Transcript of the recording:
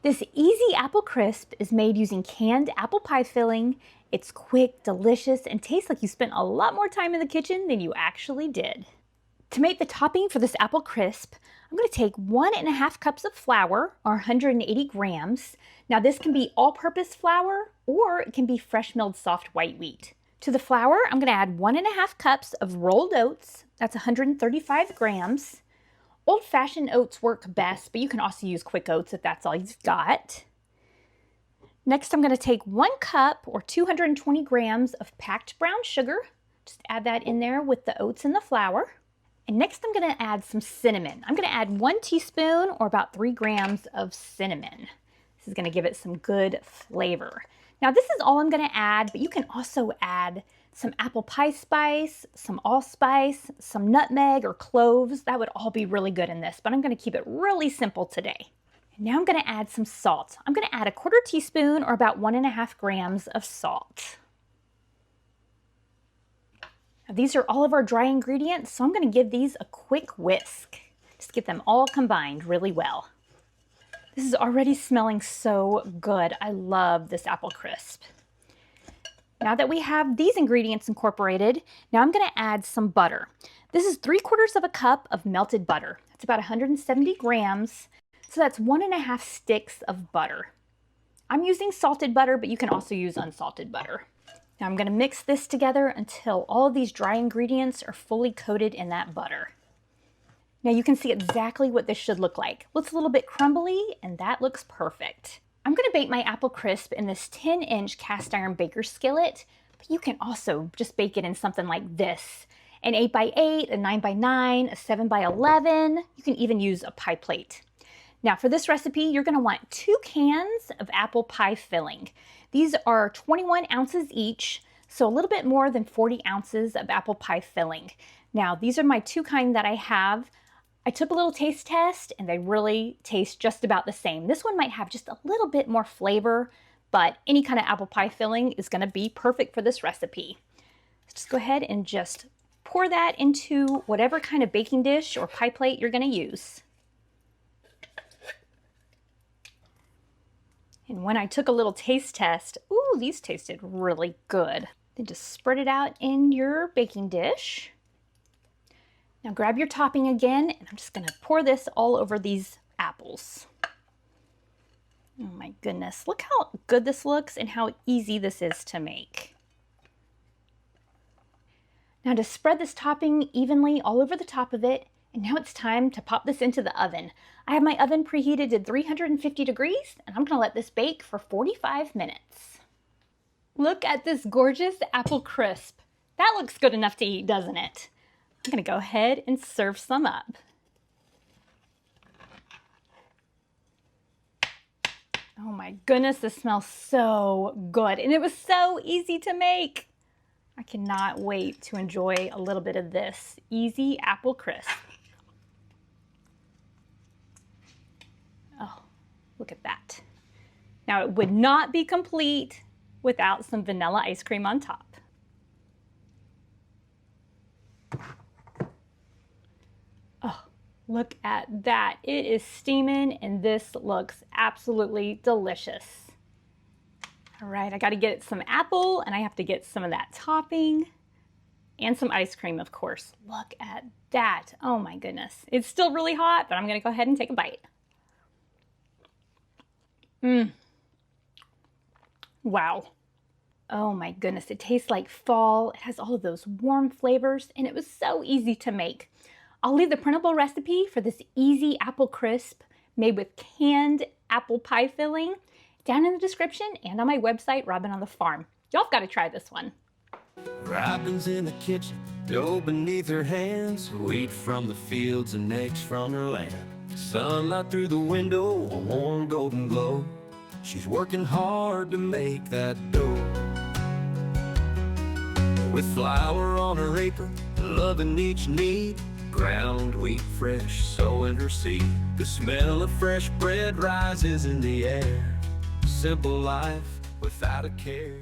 This easy apple crisp is made using canned apple pie filling. It's quick, delicious, and tastes like you spent a lot more time in the kitchen than you actually did. To make the topping for this apple crisp, I'm going to take 1.5 cups of flour, or 180 grams. Now this can be all-purpose flour, or it can be fresh milled soft white wheat. To the flour, I'm going to add 1.5 cups of rolled oats. That's 135 grams. Old-fashioned oats work best, but you can also use quick oats if that's all you've got. Next, I'm going to take 1 cup, or 220 grams of packed brown sugar. Just add that in there with the oats and the flour. And next, I'm going to add some cinnamon. I'm going to add 1 teaspoon, or about 3 grams of cinnamon. This is going to give it some good flavor. Now, this is all I'm going to add, but you can also add some apple pie spice, some allspice, some nutmeg or cloves. That would all be really good in this, but I'm going to keep it really simple today. And now I'm going to add some salt. I'm going to add 1/4 teaspoon, or about 1.5 grams of salt. Now, these are all of our dry ingredients, so I'm going to give these a quick whisk. Just get them all combined really well. This is already smelling so good. I love this apple crisp. Now that we have these ingredients incorporated, now I'm going to add some butter. This is 3/4 cup of melted butter. That's about 170 grams. So that's 1.5 sticks of butter. I'm using salted butter, but you can also use unsalted butter. Now I'm going to mix this together until all of these dry ingredients are fully coated in that butter. Now you can see exactly what this should look like. Looks a little bit crumbly, and that looks perfect. I'm going to bake my apple crisp in this 10-inch cast iron baker skillet, but you can also just bake it in something like this. An 8x8, a 9x9, a 7x11. You can even use a pie plate. Now for this recipe, you're going to want 2 cans of apple pie filling. These are 21 ounces each, so a little bit more than 40 ounces of apple pie filling. Now these are my 2 kind that I have. I took a little taste test and they really taste just about the same. This one might have just a little bit more flavor, but any kind of apple pie filling is going to be perfect for this recipe. So just go ahead and just pour that into whatever kind of baking dish or pie plate you're going to use. And when I took a little taste test, ooh, these tasted really good. Then just spread it out in your baking dish. Now grab your topping again, and I'm just going to pour this all over these apples. Oh my goodness, look how good this looks and how easy this is to make. Now to spread this topping evenly all over the top of it, and now it's time to pop this into the oven. I have my oven preheated to 350 degrees, and I'm going to let this bake for 45 minutes. Look at this gorgeous apple crisp. That looks good enough to eat, doesn't it? I'm going to go ahead and serve some up. Oh my goodness, this smells so good, and it was so easy to make. I cannot wait to enjoy a little bit of this easy apple crisp. Oh, look at that. Now it would not be complete without some vanilla ice cream on top. Oh, look at that. It is steaming and this looks absolutely delicious. All right, I got to get some apple and I have to get some of that topping and some ice cream, of course. Look at that. Oh my goodness. It's still really hot, but I'm going to go ahead and take a bite. Wow. Oh my goodness. It tastes like fall. It has all of those warm flavors and it was so easy to make. I'll leave the printable recipe for this easy apple crisp made with canned apple pie filling down in the description and on my website, Robin on the Farm. Y'all have got to try this one. Robin's in the kitchen, dough beneath her hands, wheat from the fields and eggs from her land. Sunlight through the window, a warm golden glow. She's working hard to make that dough. With flour on her apron, loving each need. Ground wheat fresh, sowing her seed. The smell of fresh bread rises in the air. Simple life without a care.